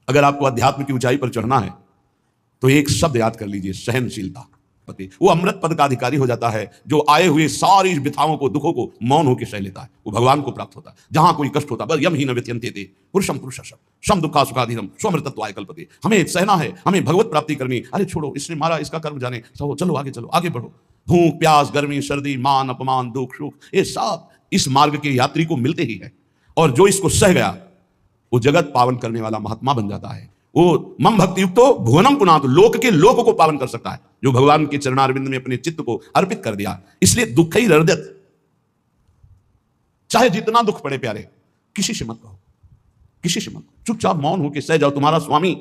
अगर आपको अध्यात्म की ऊंचाई पर चढ़ना है तो एक शब्द याद कर लीजिए, सहनशीलता। पति वो अमृत पद का अधिकारी हो जाता है जो आए हुए सारी व्यथाओं को, दुखों को मौन होकर सह लेता है। वो भगवान को प्राप्त होता है। जहां कोई कष्ट होता है, यम ही न व्यत्यंते थे पुरुषम पुरुषम सम दुखा सुखाधीनम स्वमृतत्वाय कल्पते। हमें सहना है, हमें भगवत प्राप्ति करनी। अरे छोड़ो, इसने मारा, इसका कर्म जाने, चलो आगे, चलो आगे बढ़ो। भूख प्यास गर्मी सर्दी मान अपमान दुख सुख, ये सब इस मार्ग के यात्री को मिलते ही है। और जो इसको सह गया वो जगत पावन करने वाला महात्मा बन जाता है। वो मम भक्ति युक्तो भुवनम पुनात, लोक के लोक को पावन कर सकता है जो भगवान के चरणारविंद में अपने चित्त को अर्पित कर दिया। इसलिए दुख ही हृदय, चाहे जितना दुख पड़े प्यारे, किसी से मत कहो, किसी से मत, चुपचाप मौन होकर सह जाओ। तुम्हारा स्वामी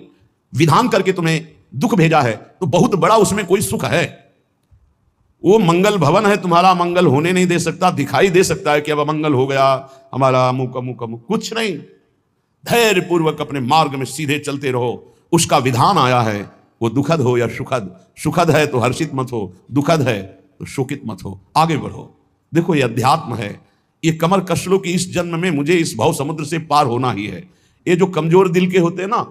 विधान करके तुम्हें दुख भेजा है तो बहुत बड़ा उसमें कोई सुख है। वो मंगल भवन है, तुम्हारा मंगल होने नहीं दे सकता। दिखाई दे सकता है कि अब अमंगल हो गया हमारा, अमुक अमुक अमुक, कुछ नहीं। धैर्य पूर्वक अपने मार्ग में सीधे चलते रहो। उसका विधान आया है, वो दुखद हो या सुखद, सुखद है तो हर्षित मत हो, दुखद है तो शोकित मत हो, आगे बढ़ो। देखो ये अध्यात्म है। ये कमर कस लो कि इस जन्म में मुझे इस भव समुद्र से पार होना ही है। ये जो कमजोर दिल के होते हैं ना,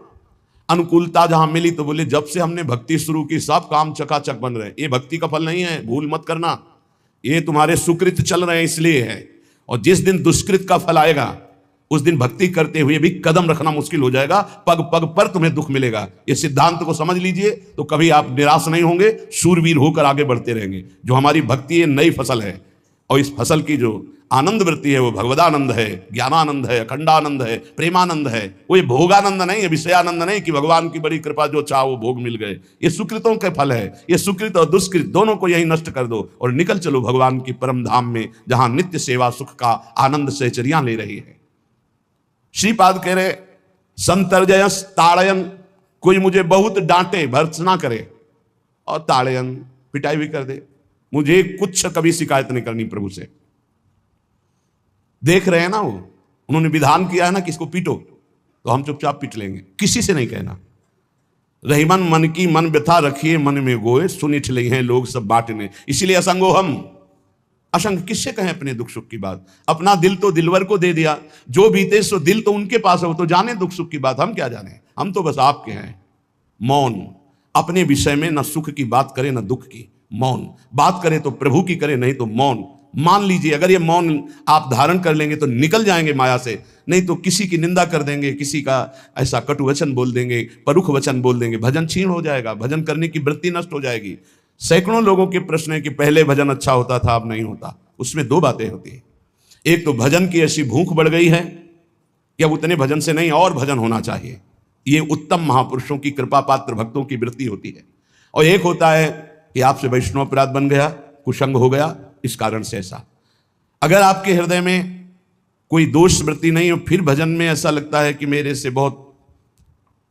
अनुकूलता जहां मिली तो बोले जब से हमने भक्ति शुरू की सब काम चकाचक बन रहे। ये भक्ति का फल नहीं है, भूल मत करना। ये तुम्हारे सुकृत चल रहे हैं इसलिए है। और जिस दिन दुष्कृत का फल आएगा उस दिन भक्ति करते हुए भी कदम रखना मुश्किल हो जाएगा। पग पग पर तुम्हें दुख मिलेगा। इस सिद्धांत को समझ लीजिए तो कभी आप निराश नहीं होंगे, शूरवीर होकर आगे बढ़ते रहेंगे। जो हमारी भक्ति है नई फसल है, और इस फसल की जो आनंद वृत्ति है वो भगवदानंद है, ज्ञानानंद है, अखंडानंद है, प्रेमानंद है। वो ये भोगानंद नहीं है, विषयानंद नहीं कि भगवान की बड़ी कृपा जो चाहो वो भोग मिल गए। ये सुकृतों के फल है। ये सुकृत और दुष्कृत दोनों को यही नष्ट कर दो और निकल चलो भगवान की परम धाम में, जहां नित्य सेवा सुख का आनंद सहचर्या ले रही है। श्रीपाद कह रहे संतर्जयस ताड़यन, कोई मुझे बहुत डांटे भर्त्सना करे और ताड़यन पिटाई भी कर दे, मुझे कुछ कभी शिकायत नहीं करनी प्रभु से। देख रहे हैं ना, वो उन्होंने विधान किया है ना कि इसको पीटो, तो हम चुपचाप पीट लेंगे, किसी से नहीं कहना। रहीमन मन की मन व्यथा रखिए मन में गोए, सुनिठ ले हैं लोग सब बांटने। इसीलिए असंगो हम, असंग किससे कहें अपने दुख सुख की बात। अपना दिल तो दिलवर को दे दिया, जो बीते सो दिल तो उनके पास है, वो तो जाने दुख सुख की बात, हम क्या जाने। हम तो बस आपके हैं। मौन, अपने विषय में न सुख की बात करें न दुख की। मौन बात करें तो प्रभु की करें, नहीं तो मौन मान लीजिए। अगर ये मौन आप धारण कर लेंगे तो निकल जाएंगे माया से, नहीं तो किसी की निंदा कर देंगे, किसी का ऐसा कटु वचन बोल देंगे, परुख वचन बोल देंगे, भजन छीण हो जाएगा, भजन करने की वृत्ति नष्ट हो जाएगी। सैकड़ों लोगों के प्रश्न है कि पहले भजन अच्छा होता था अब नहीं होता। उसमें दो बातें होती है, एक तो भजन की ऐसी भूख बढ़ गई है कि अब उतने भजन से नहीं और भजन होना चाहिए, ये उत्तम महापुरुषों की कृपा पात्र भक्तों की वृत्ति होती है। और एक होता है कि आपसे वैष्णव अपराध बन गया, कुसंग हो गया, इस कारण से ऐसा। अगर आपके हृदय में कोई दोष वृत्ति नहीं हो, फिर भजन में ऐसा लगता है कि मेरे से बहुत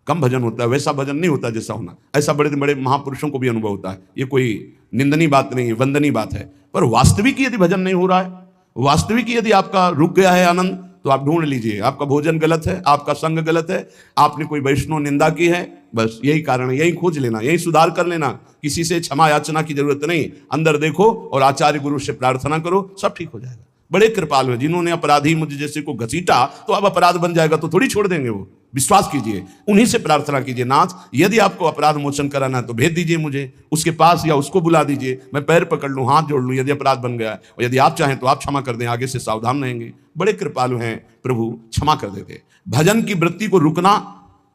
कम भजन होता है, वैसा भजन नहीं होता जैसा होना। ऐसा बड़े बड़े महापुरुषों को भी अनुभव होता है। ये कोई निंदनीय बात नहीं है, वंदनीय बात है। पर वास्तविक यदि भजन नहीं हो रहा है, वास्तविक यदि आपका रुक गया है आनंद, तो आप ढूंढ लीजिए आपका भोजन गलत है, आपका संग गलत है, आपने कोई वैष्णव निंदा की है। बस यही कारण है, यही खोज लेना, यही सुधार कर लेना। किसी से क्षमा याचना की जरूरत नहीं, अंदर देखो और आचार्य गुरु से प्रार्थना करो, सब ठीक हो जाएगा। बड़े कृपालु हैं, जिन्होंने अपराधी मुझे जैसे को घसीटा तो अब अपराध बन जाएगा तो थोड़ी छोड़ देंगे वो। विश्वास कीजिए, उन्हीं से प्रार्थना कीजिए, नाथ यदि आपको अपराध मोचन कराना है तो भेज दीजिए मुझे उसके पास, या उसको बुला दीजिए, मैं पैर पकड़ लूं, हाथ जोड़ लूं, यदि अपराध बन गया है। और यदि आप चाहें तो आप क्षमा कर दें, आगे से सावधान रहेंगे। बड़े कृपालु हैं प्रभु, क्षमा कर देते। भजन की वृत्ति को रुकना,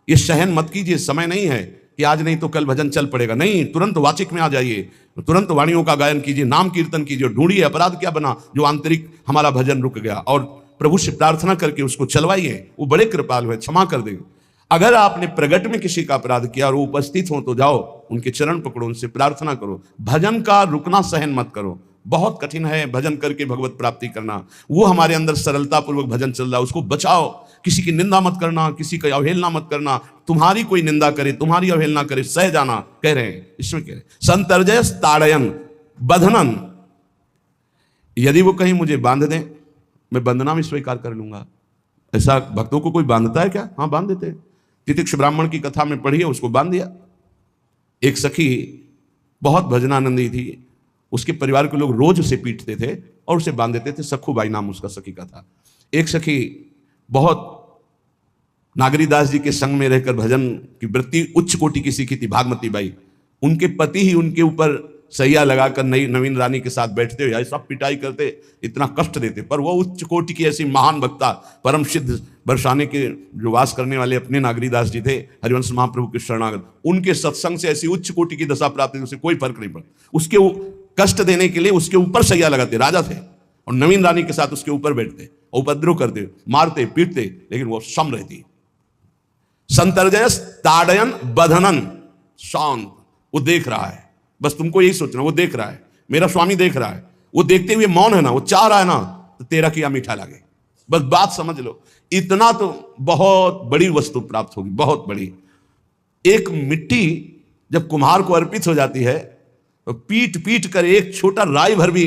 ये सहन मत कीजिए। समय नहीं है कि आज नहीं तो कल भजन चल पड़ेगा, नहीं, तुरंत वाचिक में आ जाइए, तुरंत वाणियों का गायन कीजिए, नाम कीर्तन कीजिए, ढूंढिए अपराध क्या बना जो आंतरिक हमारा भजन रुक गया, और प्रभु से प्रार्थना करके उसको चलवाइए। वो बड़े कृपालु है, क्षमा कर देंगे। अगर आपने प्रगट में किसी का अपराध किया और वो उपस्थित हो तो जाओ, उनके चरण पकड़ो, उनसे प्रार्थना करो। भजन का रुकना सहन मत करो। बहुत कठिन है भजन करके भगवत प्राप्ति करना। वो हमारे अंदर सरलता पूर्वक भजन चल रहा है, उसको बचाओ। किसी की निंदा मत करना, किसी की अवहेलना मत करना। तुम्हारी कोई निंदा करे, तुम्हारी अवहेलना करे, सह जाना, कह रहे हैं इसमें कह रहे हैं संतर्जय ताड़यन बंधनन। यदि वो कहीं मुझे बांध दें, मैं बंधना भी स्वीकार कर लूंगा। ऐसा भक्तों को कोई बांधता है क्या? हाँ, बांध देते हैं। तितिक्ष ब्राह्मण की कथा में पढ़िए, उसको बांध दिया। एक सखी बहुत भजनानंदी थी, उसके परिवार के लोग रोज उसे पीटते थे और उसे बांध देते थे। सखूबाई नाम उसका सखी का था। एक सखी बहुत नागरीदास जी के संग में रहकर भजन की वृत्ति उच्च कोटि की सीखी थी भागमती बाई। उनके पति ही उनके ऊपर सैया लगाकर नई नवीन रानी के साथ बैठते हुए सब पिटाई करते, इतना कष्ट देते, पर वो उच्च कोटि की ऐसी महान वक्ता परम सिद्ध बरसाने के जो वास करने वाले अपने नागरीदास जी थे, हरिवंश महाप्रभु के शरणागत, उनके सत्संग से ऐसी उच्च कोटि की दशा प्राप्त हुई, उसे कोई फर्क नहीं पड़ा। उसके कष्ट देने के लिए उसके ऊपर सैया लगाते, राजा थे और नवीन रानी के साथ उसके ऊपर बैठते, उपद्रव करते, मारते पीटते, लेकिन वो सम रहती। संतर्जयस ताड़यन बधनन शांत, वो देख रहा है, बस तुमको यही सोचना, वो देख रहा है, मेरा स्वामी देख रहा है, वो देखते हुए मौन है ना, वो चाह रहा है ना, तो तेरा किया मीठा लगे, बस बात समझ लो। इतना तो बहुत बड़ी वस्तु प्राप्त होगी, बहुत बड़ी। एक मिट्टी जब कुम्हार को अर्पित हो जाती है तो पीट पीट कर एक छोटा राई भर भी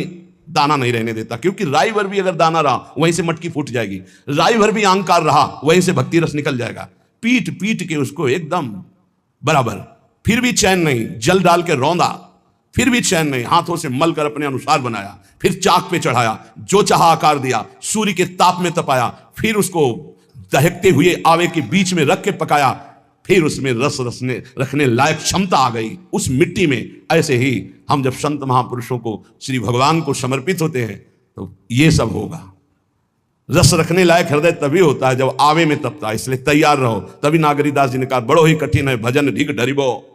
दाना नहीं रहने देता, क्योंकि राई भर भी अगर दाना रहा वहीं से मटकी फूट जाएगी, राई भर भी अहंकार रहा वहीं से भक्ति रस निकल जाएगा। पीट पीट के उसको एकदम बराबर, फिर भी चैन नहीं, जल डाल के रौंदा, फिर भी चैन नहीं, हाथों से मल कर अपने अनुसार बनाया, फिर चाक पे चढ़ाया, जो चाहा आकार दिया, सूर्य के ताप में तपाया, फिर उसको दहकते हुए आवे के बीच में रख के पकाया, फिर उसमें रस रखने लायक क्षमता आ गई उस मिट्टी में। ऐसे ही हम जब संत महापुरुषों को, श्री भगवान को समर्पित होते हैं तो ये सब होगा। रस रखने लायक हृदय तभी होता है जब आवे में तपता है, इसलिए तैयार रहो। तभी नागरीदास जी ने कहा, बड़ो ही कठिन है भजन ढिग डरिबो।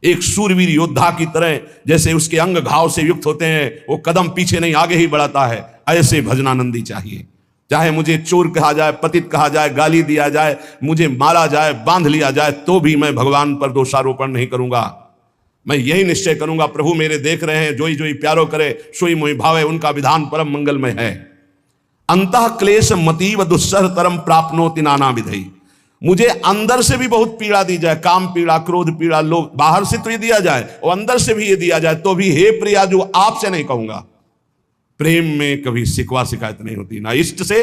एक सूरवीर योद्धा की तरह जैसे उसके अंग घाव से युक्त होते हैं, वो कदम पीछे नहीं आगे ही बढ़ाता है, ऐसे भजनानंदी चाहिए। चाहे मुझे चोर कहा जाए, पतित कहा जाए, गाली दिया जाए, मुझे मारा जाए, बांध लिया जाए, तो भी मैं भगवान पर दोषारोपण नहीं करूंगा। मैं यही निश्चय करूंगा, प्रभु मेरे देख रहे हैं, जोई जोई प्यारो करे सोई मोहि भावे, उनका विधान परम मंगलमय है। अंतः क्लेश मतीव दुस्सह तरम प्राप्नोति नाना विधि। मुझे अंदर से भी बहुत पीड़ा दी जाए, काम पीड़ा, क्रोध पीड़ा, लोग बाहर से तो ये दिया जाए और अंदर से भी ये दिया जाए, तो भी हे प्रिया जो आपसे नहीं कहूंगा। प्रेम में कभी शिकवा शिकायत नहीं होती, ना इष्ट से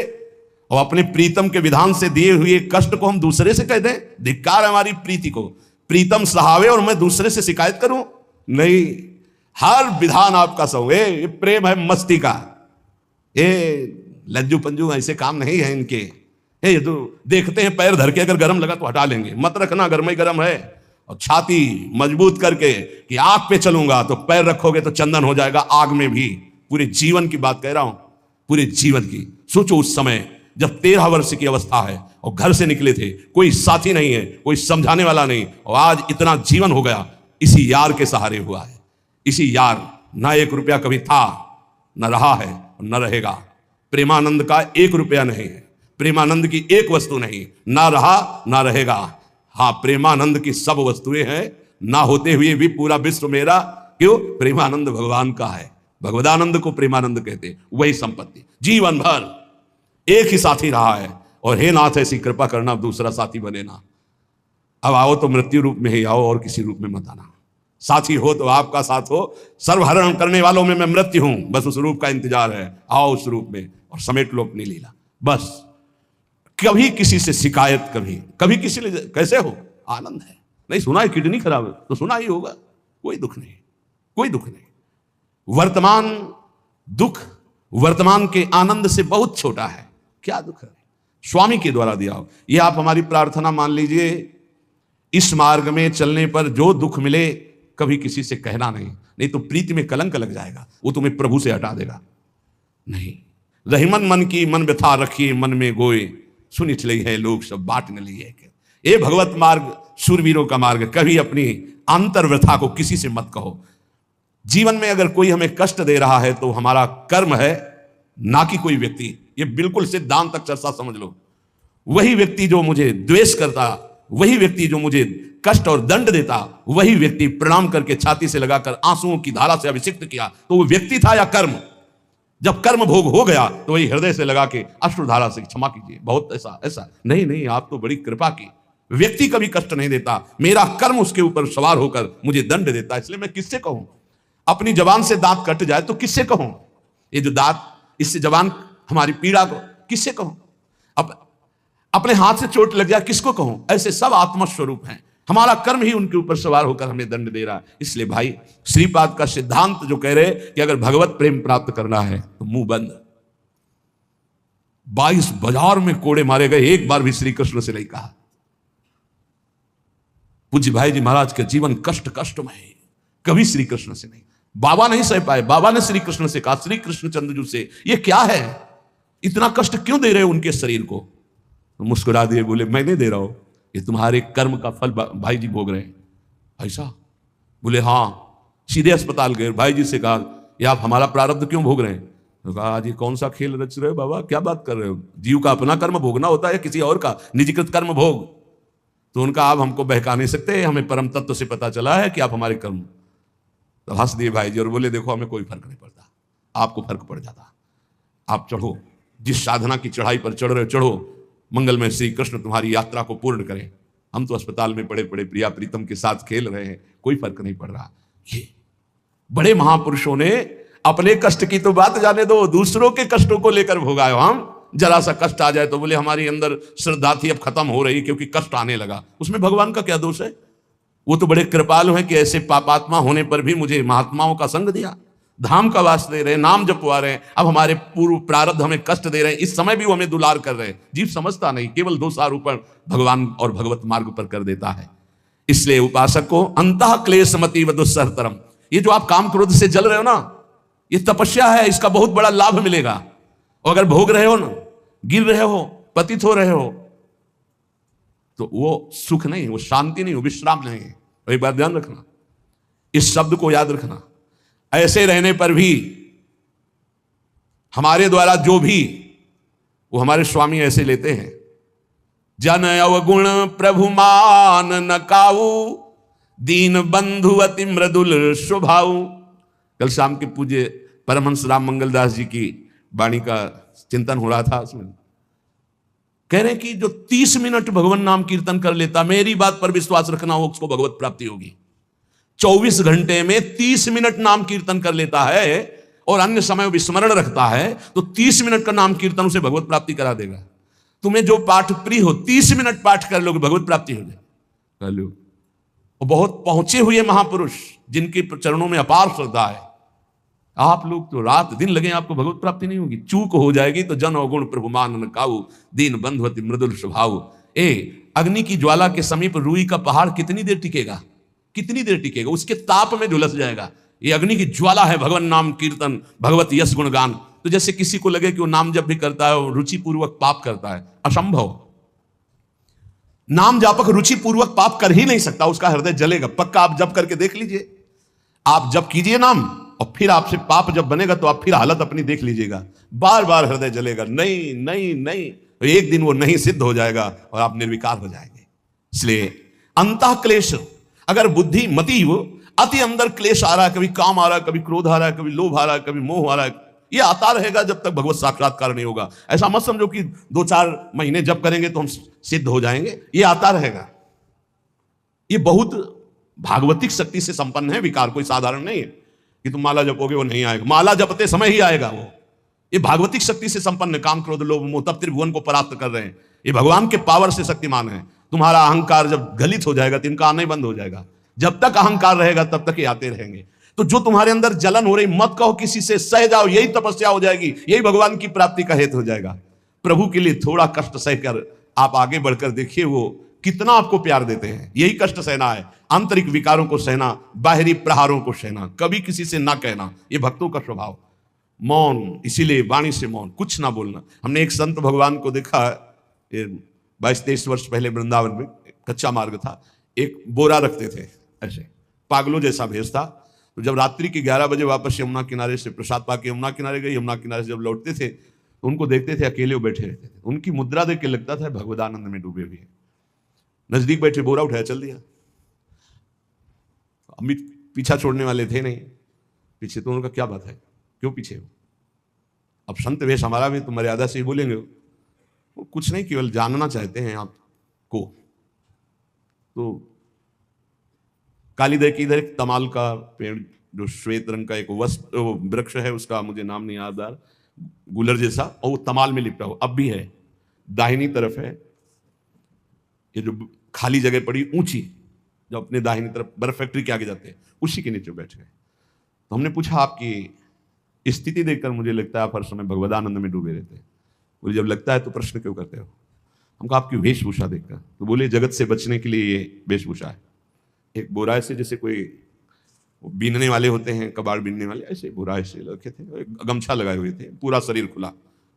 और अपने प्रीतम के विधान से दिए हुए कष्ट को हम दूसरे से कह दें। धिक्कार है हमारी प्रीति को, प्रीतम सहावे और मैं दूसरे से शिकायत करूं? नहीं, हर विधान आपका सहूं। ये प्रेम है मस्ती का, ये लज्जू पंजू ऐसे काम नहीं है इनके। ये तो देखते हैं पैर धर के, अगर गर्म लगा तो हटा लेंगे, मत रखना गर्म ही गर्म है। और छाती मजबूत करके कि आग पे चलूंगा तो पैर रखोगे तो चंदन हो जाएगा आग में भी। पूरे जीवन की बात कह रहा हूं, पूरे जीवन की। सोचो उस समय जब 13 वर्ष की अवस्था है और घर से निकले थे, कोई साथी नहीं है, कोई समझाने वाला नहीं, और आज इतना जीवन हो गया, इसी यार के सहारे हुआ है। इसी यार, ना 1 रुपया कभी था, न रहा है और न रहेगा। प्रेमानंद का 1 रुपया नहीं है, प्रेमानंद की एक वस्तु नहीं, ना रहा ना रहेगा। हाँ, प्रेमानंद की सब वस्तुएं हैं, ना होते हुए भी पूरा विश्व मेरा। क्यों? प्रेमानंद भगवान का है, भगवदानंद को प्रेमानंद कहते। वही संपत्ति जीवन भर एक ही साथी रहा है। और हे नाथ, ऐसी कृपा करना, अब दूसरा साथी बने ना। अब आओ तो मृत्यु रूप में ही आओ, और किसी रूप में मत आना। साथी हो तो आपका साथ हो, सर्वहरण करने वालों में मैं मृत्यु हूं, बस उस रूप का इंतजार है। आओ उस रूप में और समेट लो अपनी लीला। बस कभी किसी से शिकायत, कभी किसी ने कैसे हो, आनंद है। नहीं सुना है किडनी खराब है तो सुना ही होगा, कोई दुख नहीं, कोई दुख नहीं। वर्तमान दुख वर्तमान के आनंद से बहुत छोटा है। क्या दुख है? स्वामी के द्वारा दिया हो। यह आप हमारी प्रार्थना मान लीजिए। इस मार्ग में चलने पर जो दुख मिले कभी किसी से कहना नहीं तो प्रीति में कलंक लग जाएगा, वो तुम्हें प्रभु से हटा देगा। नहीं, रहीमन मन की मन व्यथा रखिए, मन में गोए सुनिच लई है लोग सब बाट न लिए। ये भगवत मार्ग शूरवीरों का मार्ग। कभी अपनी अंतर व्यथा को किसी से मत कहो। जीवन में अगर कोई हमें कष्ट दे रहा है तो हमारा कर्म है, ना कि कोई व्यक्ति। ये बिल्कुल सिद्धांत तक चर्चा समझ लो। वही व्यक्ति जो मुझे द्वेष करता, वही व्यक्ति जो मुझे कष्ट और दंड देता, वही व्यक्ति प्रणाम करके छाती से लगाकर आंसुओं की धारा से अभिषिक्त किया, तो वो व्यक्ति था या कर्म? जब कर्म भोग हो गया तो वही हृदय से लगा के अश्रुधारा से क्षमा कीजिए, बहुत ऐसा नहीं, आप तो बड़ी कृपा की। व्यक्ति कभी कष्ट नहीं देता, मेरा कर्म उसके ऊपर सवार होकर मुझे दंड देता। इसलिए मैं किससे कहूं? अपनी जबान से दांत कट जाए तो किससे कहूं? ये जो दांत, इससे जबान हमारी पीड़ा को किससे कहूं? अपने हाथ से चोट लग जाए किसको कहूं? ऐसे सब आत्मस्वरूप हैं। हमारा कर्म ही उनके ऊपर सवार होकर हमें दंड दे रहा है। इसलिए भाई, श्रीपाद का सिद्धांत जो कह रहे कि अगर भगवत प्रेम प्राप्त करना है तो मुंह बंद। 22 बाजार में कोड़े मारे गए, एक बार भी श्री कृष्ण से नहीं कहा। पूज्य भाई जी महाराज के जीवन कष्टमय है, कभी श्री कृष्ण से नहीं। बाबा नहीं सह पाए, बाबा ने श्री कृष्ण से कहा, श्री कृष्ण चंद्र जी से, ये क्या है, इतना कष्ट क्यों दे रहे हो उनके शरीर को? तो मुस्कुरा दिए, बोले मैं नहीं दे रहा हूं, ये तुम्हारे कर्म का फल भाई जी भोग रहे हैं। ऐसा? बोले हाँ। सीधे अस्पताल गए, भाई जी से कहा, ये आप हमारा प्रारब्ध क्यों भोग रहे हैं? तो कहा, आज ये कौन सा खेल रच रहे हो बाबा, क्या बात कर रहे हो, जीव का अपना कर्म भोगना होता है, किसी और का निजीकृत कर्म भोग? तो उनका आप हमको बहका नहीं सकते, हमें परम तत्व से पता चला है कि आप हमारे कर्म। तो हंस दिए भाई जी और बोले, देखो हमें कोई फर्क नहीं पड़ता, आपको फर्क पड़ जाता। आप चढ़ो, जिस साधना की चढ़ाई पर चढ़ रहे हो चढ़ो, मंगलमय श्री कृष्ण तुम्हारी यात्रा को पूर्ण करें। हम तो अस्पताल में पड़े पड़े प्रिया प्रीतम के साथ खेल रहे हैं, कोई फर्क नहीं पड़ रहा। ये बड़े महापुरुषों ने अपने कष्ट की तो बात जाने दो, दूसरों के कष्टों को लेकर भोगायो। हम जरा सा कष्ट आ जाए तो बोले हमारी अंदर श्रद्धा थी अब खत्म हो रही क्योंकि कष्ट आने लगा। उसमें भगवान का क्या दोष है? वो तो बड़े कृपालु हैं कि ऐसे पापात्मा होने पर भी मुझे महात्माओं का संग दिया, धाम का वास दे रहे, नाम जपवा रहे हैं। अब हमारे पूर्व प्रारब्ध हमें कष्ट दे रहे हैं, इस समय भी वो हमें दुलार कर रहे हैं। जीव समझता नहीं, केवल दोषारोपण भगवान और भगवत मार्ग पर कर देता है। इसलिए उपासक को अंतः क्लेशमति व दुस्सहतरम, ये जो आप काम क्रोध से जल रहे हो ना, ये तपस्या है, इसका बहुत बड़ा लाभ मिलेगा। और अगर भोग रहे हो ना, गिर रहे हो, पतित हो रहे हो, तो वो सुख नहीं, वो शांति नहीं, वो विश्राम नहीं है। तो एक बात ध्यान रखना, इस शब्द को याद रखना। ऐसे रहने पर भी हमारे द्वारा जो भी, वो हमारे स्वामी ऐसे लेते हैं, जन अवगुण प्रभु मान न काऊ, दीन बंधु अति मृदुल स्वभाव। कल शाम के पूज्य परमहंस राम मंगल दास जी की वाणी का चिंतन हो रहा था, उसमें कह रहे हैं कि जो 30 मिनट भगवान नाम कीर्तन कर लेता, मेरी बात पर विश्वास रखना, हो उसको भगवत प्राप्ति होगी। 24 घंटे में 30 मिनट नाम कीर्तन कर लेता है और अन्य समय विस्मरण रखता है, तो 30 मिनट का नाम कीर्तन उसे भगवत प्राप्ति करा देगा। तुम्हें जो पाठ प्रिय हो, 30 मिनट पाठ कर लोगे, भगवत प्राप्ति हो जाए, कर लो। और बहुत पहुंचे हुए महापुरुष जिनके चरणों में अपार श्रद्धा है, आप लोग तो रात दिन लगे, आपको भगवत प्राप्ति नहीं होगी। चूक हो जाएगी तो जन अवगुण प्रभु मान न काऊ, दीन बंधुअति मृदुल स्वभाव। अग्नि की ज्वाला के समीप रुई का पहाड़ कितनी देर टिकेगा, कितनी देर टिकेगा, उसके ताप में झुलस जाएगा। ये अग्नि की ज्वाला है भगवान नाम कीर्तन, भगवत यश गुणगान। तो जैसे किसी को लगे कि वो नाम जप भी करता है और रुचि पूर्वक पाप करता है, असंभव। नाम जापक रुचि पूर्वक पाप कर ही नहीं सकता, उसका हृदय जलेगा। पक्का आप जप करके देख लीजिए, आप जप कीजिए नाम और फिर आपसे पाप जब बनेगा तो आप फिर हालत अपनी देख लीजिएगा, बार बार हृदय जलेगा, नहीं नहीं नहीं। एक दिन वो नहीं सिद्ध हो जाएगा और आप निर्विकार हो जाएंगे। इसलिए अंतः क्लेश, अगर बुद्धि मति वो अति अंदर क्लेश आ रहा है, कभी काम आ रहा है, कभी क्रोध आ रहा है, कभी लोभ आ रहा है, कभी मोह आ रहा है, ये आता रहेगा जब तक भगवत साक्षात्कार नहीं होगा। ऐसा मत समझो कि 2-4 महीने जब करेंगे तो हम सिद्ध हो जाएंगे, ये आता रहेगा। ये बहुत भागवतिक शक्ति से संपन्न है विकार, कोई साधारण नहीं है कि तुम माला जपोगे वो नहीं आएगा, माला जपते समय ही आएगा वो। ये भागवतिक शक्ति से संपन्न, काम क्रोध लोभ मोह, तब त्रिभुवन को परास्त कर रहे हैं। ये भगवान के पावर से शक्तिमान है। तुम्हारा अहंकार जब गलित हो जाएगा तो इनका आना ही बंद हो जाएगा। जब तक अहंकार रहेगा तब तक ये आते रहेंगे। तो जो तुम्हारे अंदर जलन हो रही, मत कहो किसी से, सह जाओ, यही तपस्या हो जाएगी, यही भगवान की प्राप्ति का हेतु हो जाएगा। प्रभु के लिए थोड़ा कष्ट सहकर आप आगे बढ़कर देखिए वो कितना आपको प्यार देते हैं। यही कष्ट सहना है, आंतरिक विकारों को सहना, बाहरी प्रहारों को सहना, कभी किसी से ना कहना, ये भक्तों का स्वभाव। मौन, इसीलिए वाणी से मौन, कुछ ना बोलना। हमने एक संत भगवान को देखा, 22-23 वर्ष पहले वृंदावन में, कच्चा मार्ग था, एक बोरा रखते थे ऐसे, पागलों जैसा भेष था। तो जब रात्रि के 11 बजे वापस यमुना किनारे से प्रसाद पाके यमुना किनारे गए, यमुना किनारे से जब लौटते थे तो उनको देखते थे अकेले बैठे रहते थे। उनकी मुद्रा देख के लगता था भगवदानंद में डूबे हुए हैं। नजदीक बैठे, बोरा उठाया, चल दिया। अमित पीछा छोड़ने वाले थे नहीं पीछे, तो उनका क्या बात है, क्यों पीछे हो? अब संत वेश हमारा भी तो मर्यादा से ही बोलेंगे, वो कुछ नहीं, केवल जानना चाहते हैं आपको। तो कालीदह की इधर एक तमाल का पेड़, जो श्वेत रंग का एक वृक्ष है, उसका मुझे नाम नहीं याद आ रहा, गुलर जैसा, और वो तमाल में लिपटा हुआ अब भी है। दाहिनी तरफ है ये जो खाली जगह पड़ी ऊंची, जो अपने दाहिनी तरफ बर्फ फैक्ट्री के आगे जाते हैं, उसी के नीचे बैठ गए। तो हमने पूछा, आपकी स्थिति देखकर मुझे लगता है आप हर समय भगवदानंद में डूबे रहते हैं। बोले जब लगता है तो प्रश्न क्यों करते हो? हम कहा आपकी वेशभूषा देखकर। तो बोले जगत से बचने के लिए ये वेशभूषा है। एक बोरा ऐसे जैसे कोई बीनने वाले होते हैं, कबाड़ बीनने वाले, ऐसे बोरा ऐसे रखे थे, गमछा लगाए हुए थे, पूरा शरीर खुला,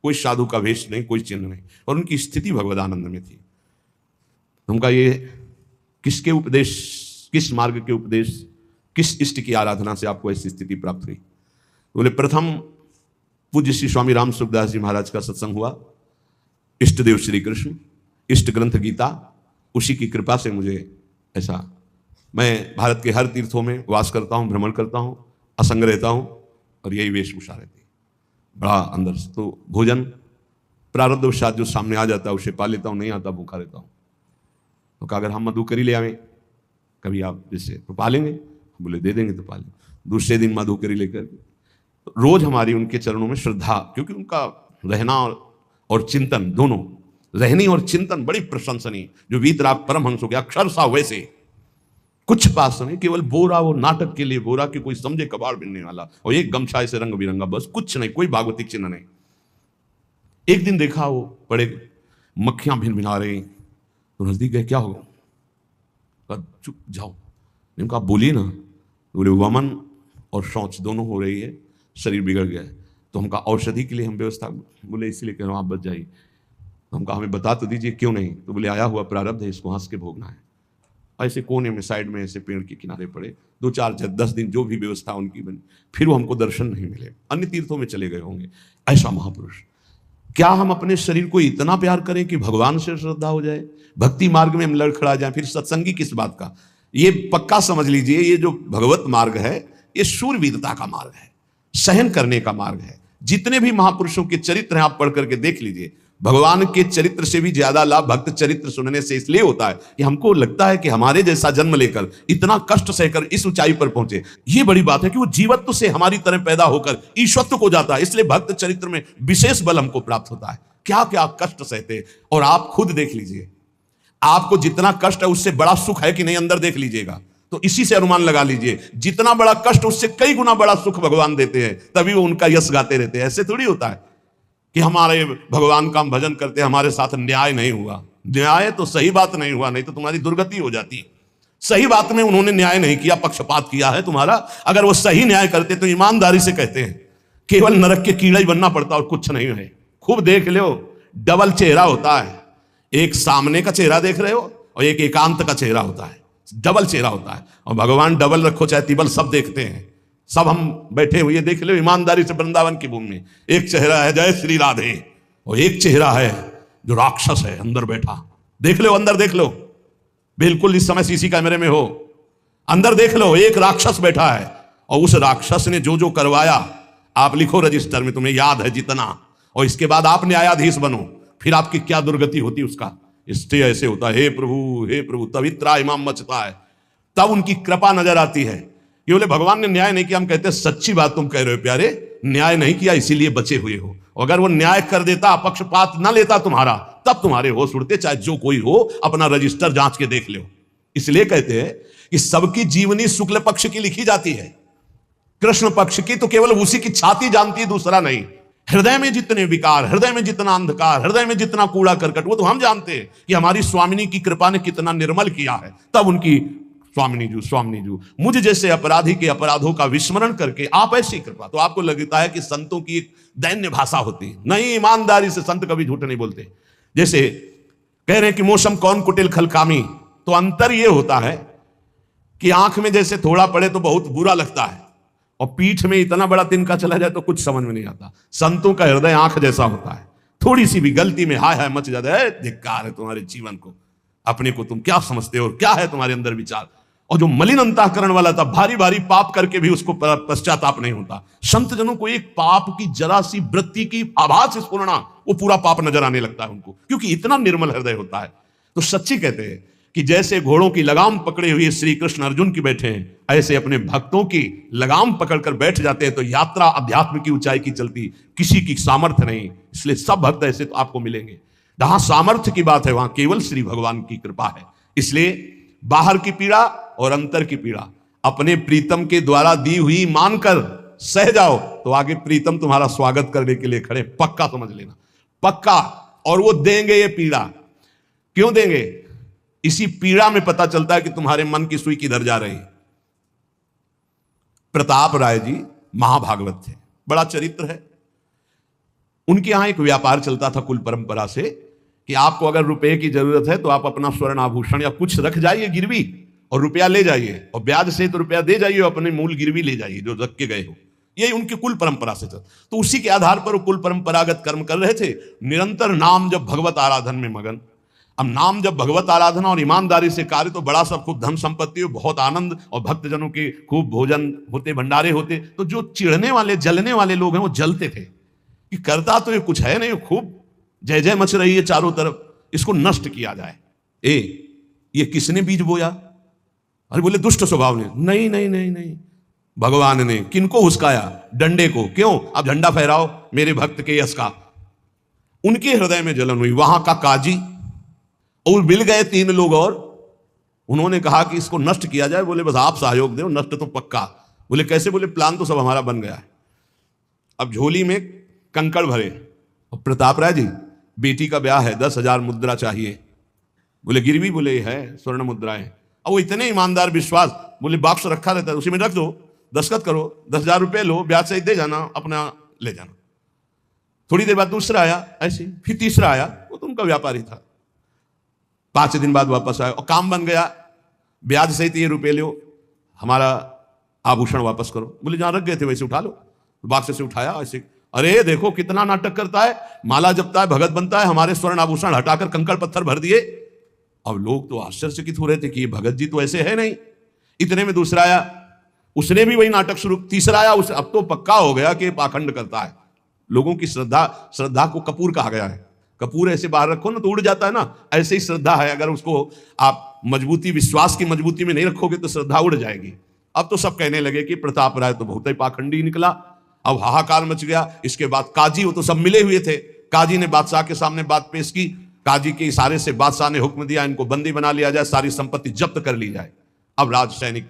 कोई साधु का वेश नहीं, कोई चिन्ह नहीं, और उनकी स्थिति भगवदानंद में थी। उनका ये किसके उपदेश, किस मार्ग के उपदेश, किस इष्ट की आराधना से आपको ऐसी स्थिति प्राप्त हुई? बोले प्रथम पूज्य श्री स्वामी राम सुखदास जी महाराज का सत्संग हुआ, इष्ट देव श्री कृष्ण, इष्ट ग्रंथ गीता, उसी की कृपा से मुझे ऐसा, मैं भारत के हर तीर्थों में वास करता हूँ, भ्रमण करता हूँ, असंग रहता हूँ, और यही वेशभूषा रहती है बड़ा अंदर से। तो भोजन प्रारब्धवशात जो सामने आ जाता है उसे पा लेता हूँ, नहीं आता भूखा रहता हूँ। तो कहा अगर हम मधुकरी ले आवें कभी आप जैसे तो पा लेंगे, बोले दे देंगे तो पा लेंगे। दूसरे दिन मधुकरी लेकर रोज हमारी उनके चरणों में श्रद्धा, क्योंकि उनका रहना और चिंतन दोनों, रहनी और चिंतन बड़ी प्रशंसनीय, जो वीतराग परमहंस हो गया अक्षर सा वैसे, कुछ पास नहीं, केवल बोरा, वो नाटक के लिए बोरा कि कोई समझे कबाड़ बिनने वाला, और एक गमछा ऐसे रंग बिरंगा, बस कुछ नहीं, कोई भागवतिक चिन्ह नहीं। एक दिन देखा वो बड़े मक्खियां भिन भिना रही, तो नजदीक गए, क्या होगा? चुप जाओ। कहा बोलिए ना। बोले वमन और शौच दोनों हो रही है, शरीर बिगड़ गया है। तो हम कहा औषधि के लिए हम व्यवस्था, बोले इसीलिए कह रहा हूँ आप बच जाइए। तो हम कहा हमें बता तो दीजिए क्यों नहीं? तो बोले आया हुआ प्रारब्ध है, इसको हंस के भोगना है। ऐसे कोने में साइड में ऐसे पेड़ के किनारे पड़े, 2-4-10 दिन जो भी व्यवस्था उनकी बनी, फिर वो हमको दर्शन नहीं मिले, अन्य तीर्थों में चले गए होंगे। ऐसा महापुरुष, क्या हम अपने शरीर को इतना प्यार करें कि भगवान से श्रद्धा हो जाए, भक्ति मार्ग में हम लड़खड़ा जाए? फिर सत्संगी किस बात का? ये पक्का समझ लीजिए, ये जो भगवत मार्ग है ये शूरवीरता का मार्ग है, सहन करने का मार्ग है। जितने भी महापुरुषों के चरित्र हैं आप पढ़ करके देख लीजिए, भगवान के चरित्र से भी ज्यादा लाभ भक्त चरित्र सुनने से इसलिए होता है कि हमको लगता है कि हमारे जैसा जन्म लेकर इतना कष्ट सहकर इस ऊंचाई पर पहुंचे, ये बड़ी बात है कि वो जीवत्व से हमारी तरह पैदा होकर ईश्वत्व को जाता है। इसलिए भक्त चरित्र में विशेष बल हमको प्राप्त होता है। क्या क्या कष्ट सहते, और आप खुद देख लीजिए, आपको जितना कष्ट है उससे बड़ा सुख है कि नहीं, अंदर देख लीजिएगा तो इसी से अनुमान लगा लीजिए, जितना बड़ा कष्ट उससे कई गुना बड़ा सुख भगवान देते हैं, तभी वो उनका यश गाते रहते हैं। ऐसे थोड़ी होता है कि हमारे भगवान का हम भजन करते, हमारे साथ न्याय नहीं हुआ। न्याय तो सही बात नहीं हुआ, नहीं तो तुम्हारी दुर्गति हो जाती। सही बात में उन्होंने न्याय नहीं किया, पक्षपात किया है तुम्हारा। अगर वो सही न्याय करते तो ईमानदारी से कहते हैं, केवल नरक के कीड़ा ही बनना पड़ता और कुछ नहीं है। खूब देख लो, डबल चेहरा होता है, एक सामने का चेहरा देख रहे हो और एक एकांत का चेहरा होता है, डबल चेहरा होता है। और भगवान डबल रखो चाहे तिबल, सब देखते हैं, सब हम बैठे हुए देख लो ईमानदारी से वृंदावन की भूमि में। एक चेहरा है जय श्री राधे, और एक चेहरा है जो राक्षस है अंदर बैठा। देख लो, अंदर देख लो, बिल्कुल इस समय सीसी कैमरे में हो, अंदर देख लो, एक राक्षस बैठा है, और उस राक्षस ने जो जो करवाया आप लिखो रजिस्टर में, तुम्हें याद है जितना, और इसके बाद आप न्यायाधीश बनो, फिर आपकी क्या दुर्गति होती उसका। इससे ऐसे होता है, हे प्रभु तब इतना इमाम मचता है, तब उनकी कृपा नजर आती है। ये बोले भगवान ने न्याय नहीं किया, हम कहते हैं सच्ची बात तुम कह रहे हो प्यारे, न्याय नहीं किया इसीलिए बचे हुए हो। अगर वो न्याय कर देता, पक्षपात न लेता तुम्हारा, तब तुम्हारे होश उड़ते, चाहे जो कोई हो, अपना रजिस्टर जांच के देख लो। इसलिए कहते हैं कि सबकी जीवनी शुक्ल पक्ष की लिखी जाती है, कृष्ण पक्ष की तो केवल उसी की छाती जानती है, दूसरा नहीं। हृदय में जितने विकार, हृदय में जितना अंधकार, हृदय में जितना कूड़ा करकट, वो तो हम जानते हैं कि हमारी स्वामिनी की कृपा ने कितना निर्मल किया है। तब उनकी स्वामिनी जू मुझ जैसे अपराधी के अपराधों का विस्मरण करके आप ऐसी कृपा। तो आपको लगता है कि संतों की एक दैन्य भाषा होती है, नहीं, ईमानदारी से संत कभी झूठ नहीं बोलते। जैसे कह रहे हैं कि मौसम कौन कुटिल खलकामी, तो अंतर यह होता है कि आंख में जैसे थोड़ा पड़े तो बहुत बुरा लगता है, और पीठ में इतना बड़ा तिनका चला जाए तो कुछ समझ में नहीं आता। संतों का हृदय आंख जैसा होता है, थोड़ी सी भी गलती में हाय हाय मच जाता है, धिक्कार है तुम्हारे जीवन को, अपने को तुम क्या समझते हो, क्या है तुम्हारे अंदर विचार। और जो मलिन अंतःकरण वाला था, भारी भारी पाप करके भी उसको पश्चाताप नहीं होता। संत जनों को एक पाप की जरा सी वृत्ति की आभास स्फुरना, वो पूरा पाप नजर आने लगता है उनको, क्योंकि इतना निर्मल हृदय होता है। तो सच्ची कहते हैं कि जैसे घोड़ों की लगाम पकड़े हुए श्री कृष्ण अर्जुन की बैठे हैं, ऐसे अपने भक्तों की लगाम पकड़कर बैठ जाते हैं, तो यात्रा अध्यात्म की ऊंचाई की चलती, किसी की सामर्थ्य नहीं। इसलिए सब भक्त ऐसे तो आपको मिलेंगे। जहां सामर्थ्य की बात है वहां केवल श्री भगवान की कृपा है। इसलिए बाहर की पीड़ा और अंतर की पीड़ा अपने प्रीतम के द्वारा दी हुई मानकर सह जाओ, तो आगे प्रीतम तुम्हारा स्वागत करने के लिए खड़े, पक्का समझ लेना, पक्का। और वो देंगे ये पीड़ा, क्यों देंगे? इसी पीड़ा में पता चलता है कि तुम्हारे मन की सुई किधर जा रही। प्रताप राय जी महाभागवत थे, बड़ा चरित्र है। उनके यहां एक व्यापार चलता था कुल परंपरा से कि आपको अगर रुपए की जरूरत है तो आप अपना स्वर्ण आभूषण या कुछ रख जाइए गिरवी और रुपया ले जाइए, और ब्याज से तो रुपया दे जाइए, अपने मूल गिरवी ले जाइए जो रख के गए हो। यही उनकी कुल परंपरा से चल, तो उसी के आधार पर वो कुल परंपरागत कर्म कर रहे थे। निरंतर नाम जब भगवत आराधन में मगन। अब नाम जब भगवत आराधना और ईमानदारी से कार्य, तो बड़ा सब खूब धन संपत्ति हो, बहुत आनंद, और भक्तजनों के खूब भोजन होते, भंडारे होते। तो जो चिढ़ने वाले जलने वाले लोग हैं वो जलते थे कि करता तो ये कुछ है नहीं, खूब जय जय मच रही है चारों तरफ, इसको नष्ट किया जाए। ये किसने बीज बोया? अरे बोले दुष्ट स्वभाव ने। नहीं नहीं नहीं नहीं, भगवान ने। किनको हुस्काया? डंडे को। क्यों? अब झंडा फहराओ मेरे भक्त के यश का। उनके हृदय में जलन हुई। वहां का काजी और मिल गए 3 लोग और उन्होंने कहा कि इसको नष्ट किया जाए। बोले बस आप सहयोग दो, नष्ट तो पक्का। बोले कैसे? बोले प्लान तो सब हमारा बन गया है। अब झोली में कंकड़ भरे, और प्रताप राय जी बेटी का ब्याह है, 10,000 मुद्रा चाहिए। बोले गिरवी? बोले है, स्वर्ण मुद्राएं। अब वो इतने ईमानदार, विश्वास, बोले बॉक्स रखा रहता है उसी में रख दो, दस्तखत करो, 10,000 रुपये लो, ब्याज सहित दे जाना, अपना ले जाना। थोड़ी देर बाद दूसरा आया ऐसे, फिर तीसरा आया, वो तो उनका व्यापारी था। 5 दिन बाद वापस आया और काम बन गया, ब्याज सहित ये रुपये लो, हमारा आभूषण वापस करो। बोले जहां रख गए थे वैसे उठा लो। बॉक्स से उठाया ऐसे, अरे देखो कितना नाटक करता है, माला जपता है, भगत बनता है, हमारे स्वर्ण आभूषण हटाकर कंकड़ पत्थर भर दिए। अब लोग तो आश्चर्यचकित हो रहे थे कि ये भगत जी तो ऐसे है नहीं। इतने में दूसरा आया, उसने भी वही नाटक शुरू। तीसरा आया, उसे अब तो पक्का हो गया कि पाखंड करता है। लोगों की श्रद्धा को कपूर कहा गया है। कपूर ऐसे बाहर रखो ना तो उड़ जाता है ना, ऐसे ही श्रद्धा है। अगर उसको आप मजबूती, विश्वास की मजबूती में नहीं रखोगे तो श्रद्धा उड़ जाएगी। अब तो सब कहने लगे कि प्रताप राय तो बहुत ही पाखंडी निकला। अब हाहाकार मच गया। इसके बाद काजी, वो तो सब मिले हुए थे, काजी ने बादशाह के सामने बात पेश की। काजी के इशारे से बादशाह ने हुक्म दिया इनको बंदी बना लिया जाए, सारी संपत्ति जब्त कर ली जाए। अब राज सैनिक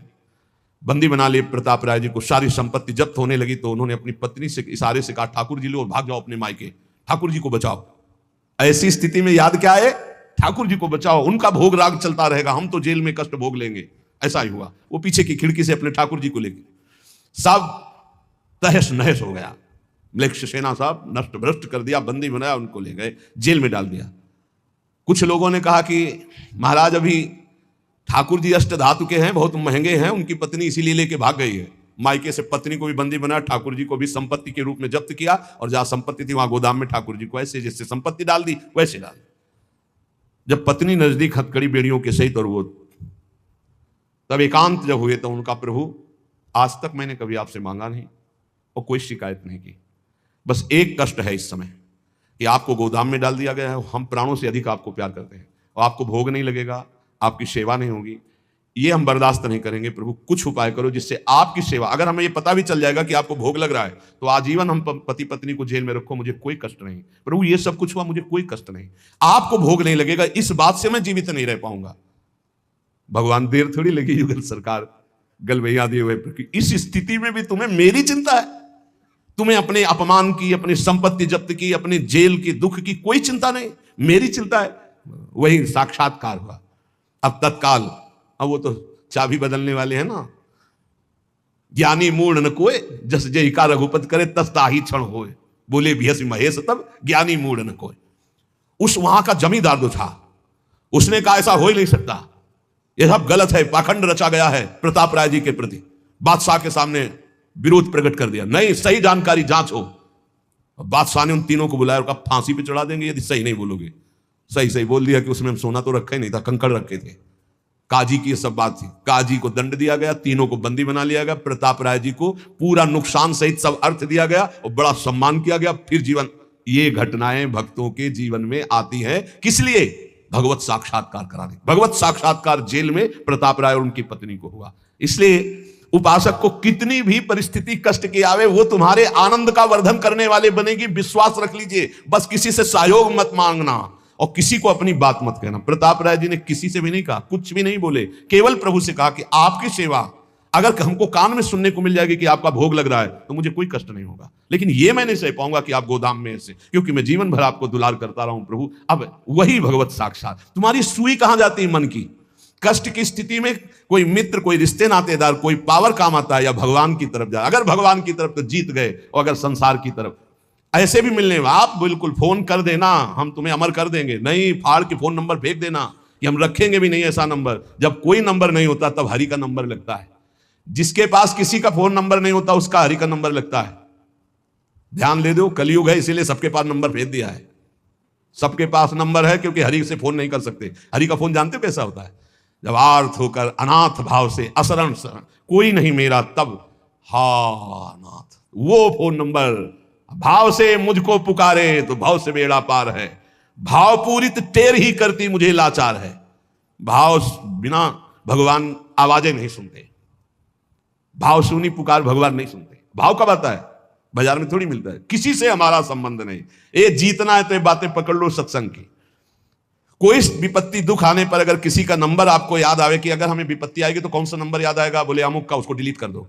बंदी बना लिए प्रताप राय जी को। सारी संपत्ति जब्त होने लगी तो उन्होंने अपनी पत्नी से इशारे से कहा ठाकुर जी लो और भाग जाओ अपने मायके, ठाकुर जी को बचाओ। ऐसी स्थिति में याद क्या है? ठाकुर जी को बचाओ, उनका भोग राग चलता रहेगा, हम तो जेल में कष्ट भोग लेंगे। ऐसा ही हुआ। वो पीछे की खिड़की से अपने ठाकुर जी को लेके सब तहस नहस हो गया। मलेक्ष सेना साहब नष्ट भ्रष्ट कर दिया, बंदी बनाया, उनको ले गए, जेल में डाल दिया। कुछ लोगों ने कहा कि महाराज अभी ठाकुर जी अष्ट धातु के हैं, बहुत महंगे हैं, उनकी पत्नी इसीलिए लेके भाग गई है। मायके से पत्नी को भी बंदी बनाया, ठाकुर जी को भी संपत्ति के रूप में जब्त किया, और जहां संपत्ति थी वहां गोदाम में ठाकुर जी को ऐसे जैसे संपत्ति डाल दी वैसे डाल दी। जब पत्नी नजदीक हथकड़ी बेड़ियों के सहित, और वो तब एकांत जब हुए तो उनका प्रभु आज तक मैंने कभी आपसे मांगा नहीं और कोई शिकायत नहीं की, बस एक कष्ट है इस समय कि आपको गोदाम में डाल दिया गया है। हम प्राणों से अधिक आपको प्यार करते हैं और आपको भोग नहीं लगेगा, आपकी सेवा नहीं होगी, ये हम बर्दाश्त नहीं करेंगे। प्रभु कुछ उपाय करो जिससे आपकी सेवा, अगर हमें ये पता भी चल जाएगा कि आपको भोग लग रहा है तो आजीवन हम पति पत्नी को जेल में रखो, मुझे कोई कष्ट नहीं। प्रभु ये सब कुछ हुआ, मुझे कोई कष्ट नहीं, आपको भोग नहीं लगेगा, इस बात से मैं जीवित नहीं रह पाऊंगा। भगवान देर थोड़ी लगी युगल सरकार गलवैया दिए हुए, इस स्थिति में भी तुम्हें मेरी चिंता है? तुम्हें अपने अपमान की, अपनी संपत्ति जब्त की, अपने जेल की दुख की कोई चिंता नहीं, मेरी चिंता है। वही साक्षात्कार हुआ। अब तत्काल, अब वो तो चाबी बदलने वाले हैं ना, ज्ञानी मूढ़ न कोय जस जय का रघुपत करे तस ताही क्षण होए, बोले भियस महेश तब ज्ञानी मूढ़ न कोय। उस वहां का जमींदार जो था उसने कहा ऐसा हो ही नहीं सकता, यह सब गलत है, पाखंड रचा गया है प्रताप राय जी के प्रति। बादशाह के सामने विरोध प्रकट कर दिया, नहीं सही जानकारी जांच हो। बादशाह ने उन तीनों को बुलाया और कहा फांसी पे चढ़ा देंगे यदि सही नहीं बोलोगे। सही सही बोल दिया कि उसमें हम सोना तो रखा ही नहीं था, कंकड़ रखे थे। काजी की ये सब बात थी। काजी को दंड दिया गया, तीनों को बंदी बना लिया गया, प्रताप राय जी को पूरा नुकसान सहित सब अर्थ दिया गया और बड़ा सम्मान किया गया। फिर जीवन, ये घटनाएं भक्तों के जीवन में आती हैं किस लिए? भगवत साक्षात्कार कराने। भगवत साक्षात्कार जेल में प्रताप राय और उनकी पत्नी को हुआ। इसलिए उपासक को कितनी भी परिस्थिति कष्ट की आवे, वो तुम्हारे आनंद का वर्धन करने वाले बनेगी, विश्वास रख लीजिए। बस किसी से सहयोग मत मांगना और किसी को अपनी बात मत कहना। प्रताप राय जी ने किसी से भी नहीं कहा, कुछ भी नहीं बोले, केवल प्रभु से कहा कि आपकी सेवा अगर हमको कान में सुनने को मिल जाएगी कि आपका भोग लग रहा है तो मुझे कोई कष्ट नहीं होगा, लेकिन ये मैं नहीं सह पाऊंगा कि आप गोदाम में ऐसे, क्योंकि मैं जीवन भर आपको दुलार करता रहा हूं प्रभु। अब वही भगवत साक्षात। तुम्हारी सुई कहां जाती है? मन की। कष्ट की स्थिति में कोई मित्र, कोई रिश्ते नातेदार, कोई पावर काम आता है या भगवान की तरफ जाए? अगर भगवान की तरफ तो जीत गए, और अगर संसार की तरफ ऐसे भी मिलने, आप बिल्कुल फोन कर देना, हम तुम्हें अमर कर देंगे, नहीं फाड़ के फोन नंबर फेंक देना कि हम रखेंगे भी नहीं ऐसा नंबर। जब कोई नंबर नहीं होता तब हरि का नंबर लगता है। जिसके पास किसी का फोन नंबर नहीं होता उसका हरि का नंबर लगता है। ध्यान ले दो, कलयुग है इसीलिए सबके पास नंबर भेज दिया है। सबके पास नंबर है क्योंकि हरि से फोन नहीं कर सकते। हरि का फोन जानते हो कैसा होता है? जब आर्थ होकर अनाथ भाव से असरण शरण कोई नहीं मेरा, तब हा नाथ, वो फोन नंबर भाव से मुझको पुकारे तो भाव से बेड़ा पार है। भाव पूरित टेर ही करती मुझे लाचार है। भाव बिना भगवान आवाजें नहीं सुनते। भाव सुनी पुकार भगवान नहीं सुनते। भाव कब आता है? बाजार में थोड़ी मिलता है। किसी से हमारा संबंध नहीं। ये जीतना है तो ये बातें पकड़ लो सत्संग की। कोई विपत्ति दुख आने पर अगर किसी का नंबर आपको याद आवे कि अगर हमें विपत्ति आएगी तो कौन सा नंबर याद आएगा? बोले अमुक का, उसको डिलीट कर दो।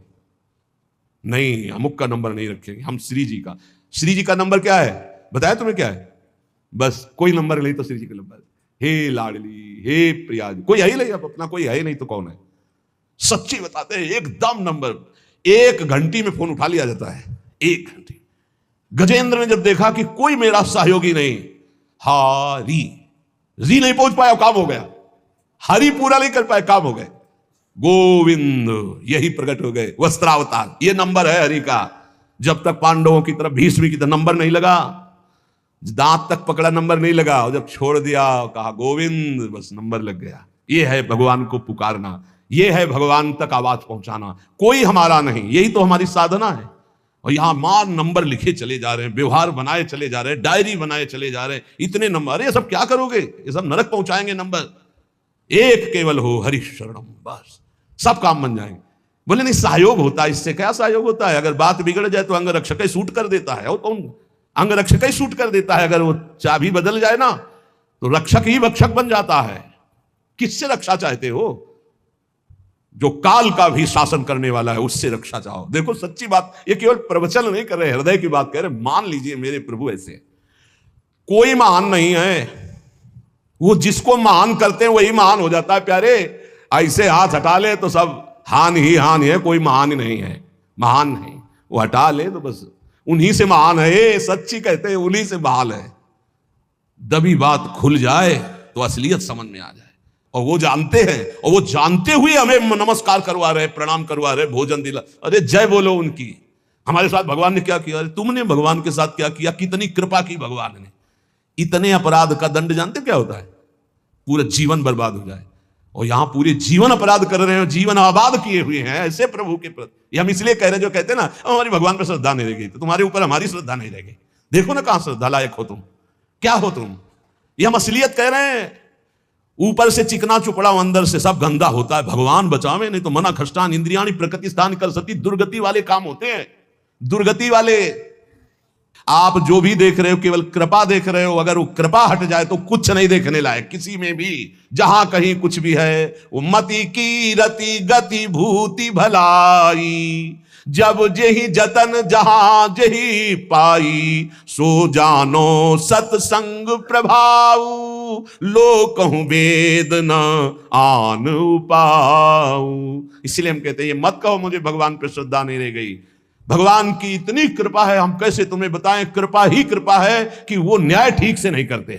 नहीं, अमुक का नंबर नहीं रखेंगे हम, श्री जी का। श्री जी का नंबर क्या है बताया तुम्हें? क्या है? बस कोई नंबर नहीं तो श्री जी का नंबर। हे लाडली, हे प्रिया, कोई है ही नहीं, अब अपना कोई है ही नहीं तो कौन है? सच्ची बताते हैं, एकदम नंबर 1 घंटी में फोन उठा लिया जाता है। 1 घंटी। गजेंद्र ने जब देखा कि कोई मेरा सहयोगी नहीं, हारी री नहीं पहुंच पाया, काम हो गया। हरि पूरा नहीं कर पाए, काम हो गए। गोविंद यही प्रकट हो गए, वस्त्रावतार। ये नंबर है हरि का। जब तक पांडवों की तरफ, भीष्म की तरफ नंबर नहीं लगा, दांत तक पकड़ा नंबर नहीं लगा, और जब छोड़ दिया कहा गोविंद, बस नंबर लग गया। ये है भगवान को पुकारना, ये है भगवान तक आवाज पहुंचाना। कोई हमारा नहीं, यही तो हमारी साधना है। और यहां मान नंबर लिखे चले जा रहे हैं, व्यवहार बनाए चले जा रहे हैं, डायरी बनाए चले जा रहे हैं, इतने नंबर। अरे ये सब क्या करोगे? ये सब नरक पहुंचाएंगे नंबर। एक केवल हो हरि शरणम, बस सब काम बन जाएंगे। बोले नहीं, सहयोग होता है। इससे क्या सहयोग होता है? अगर बात बिगड़ जाए तो अंग रक्षक ही सूट कर देता है। और कौन? अंग रक्षक ही सूट कर देता है। अगर वो चाबी बदल जाए ना तो रक्षक ही भक्षक बन जाता है। किससे रक्षा चाहते हो? जो काल का भी शासन करने वाला है, उससे रक्षा चाहो। देखो सच्ची बात, ये केवल प्रवचन नहीं कर रहे, हृदय की बात कह रहे। मान लीजिए मेरे प्रभु ऐसे कोई महान नहीं है, वो जिसको महान करते हैं वही महान हो जाता है प्यारे। ऐसे हाथ हटा ले तो सब हान ही हान है, कोई महान ही नहीं है, महान नहीं। वो हटा ले तो बस उन्हीं से महान है। सच्ची कहते हैं उन्हीं से बहाल है। दबी बात खुल जाए तो असलियत समझ में आ जाए। और वो जानते हैं, और वो जानते हुए हमें नमस्कार करवा रहे, प्रणाम करवा रहे, भोजन दिला। अरे जय बोलो उनकी। हमारे साथ भगवान ने क्या किया? अरे तुमने भगवान के साथ क्या किया? कितनी कृपा की भगवान ने। इतने अपराध का दंड जानते क्या होता है? पूरा जीवन बर्बाद हो जाए। और यहां पूरे जीवन अपराध कर रहे हैं, जीवन आबाद किए हुए हैं ऐसे प्रभु के प्रति। हम इसलिए कह रहे हैं, जो कहते हैं ना हमारी भगवान पर श्रद्धा नहीं रहेगी तो तुम्हारे ऊपर हमारी श्रद्धा नहीं रहेगी। देखो ना कहां श्रद्धा लायक हो तुम, क्या हो तुम। ये हम असलियत कह रहे हैं। ऊपर से चिकना चुपड़ा, अंदर से सब गंदा होता है। भगवान बचावे, नहीं तो मना खष्टान इंद्रियाणी प्रकृति स्थान कर सती। दुर्गति वाले काम होते हैं, दुर्गति वाले। आप जो भी देख रहे हो केवल कृपा देख रहे हो। अगर वो कृपा हट जाए तो कुछ नहीं देखने लायक किसी में भी। जहां कहीं कुछ भी है वो मति की रति गति भूति भलाई। जब जेहि जतन जहां जेहि पाई, सो जानो सत्संग प्रभाव। लो कहूं वेद न आन उपाऊ। इसलिए हम कहते हैं ये मत कहो मुझे भगवान पर श्रद्धा नहीं रह गई। भगवान की इतनी कृपा है, हम कैसे तुम्हें बताएं। कृपा ही कृपा है कि वो न्याय ठीक से नहीं करते।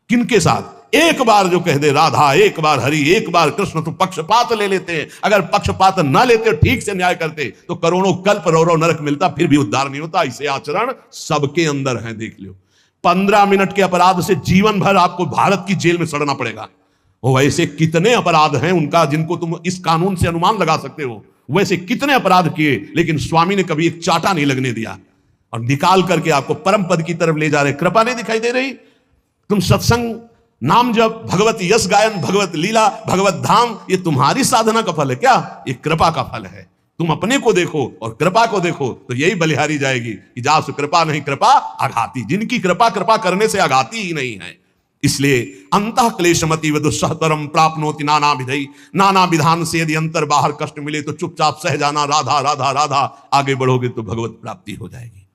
किनके साथ? एक बार जो कह दे राधा, एक बार हरि, एक बार कृष्ण, तो पक्षपात ले लेते हैं। अगर पक्षपात ना लेते, ठीक से न्याय करते, तो करोड़ों कल्प रौरव नरक मिलता, फिर भी उद्धार नहीं होता। इसे आचरण सबके अंदर है, देख लो। 15 मिनट के अपराध से जीवन भर आपको भारत की जेल में सड़ना पड़ेगा। वो ऐसे कितने अपराध हैं उनका, जिनको तुम इस कानून से अनुमान लगा सकते हो। वैसे कितने अपराध किए, लेकिन स्वामी ने कभी एक चाटा नहीं लगने दिया, और निकाल करके आपको परम पद की तरफ ले जा रहे। कृपा नहीं दिखाई दे रही? तुम सत्संग, नाम जप, भगवत यश गायन, भगवत लीला, भगवत धाम, ये तुम्हारी साधना का फल है क्या? ये कृपा का फल है। तुम अपने को देखो और कृपा को देखो तो यही बलिहारी जाएगी कि जासु कृपा नहीं कृपा आघाती। जिनकी कृपा कृपा करने से आघाती ही नहीं है। इसलिए अंतः क्लेशमति व दुस्सहतरम प्राप्नोति नाना विधि, नाना विधान से यदि अंतर बाहर कष्ट मिले तो चुपचाप सह जाना, राधा राधा राधा, आगे बढ़ोगे तो भगवत प्राप्ति हो जाएगी।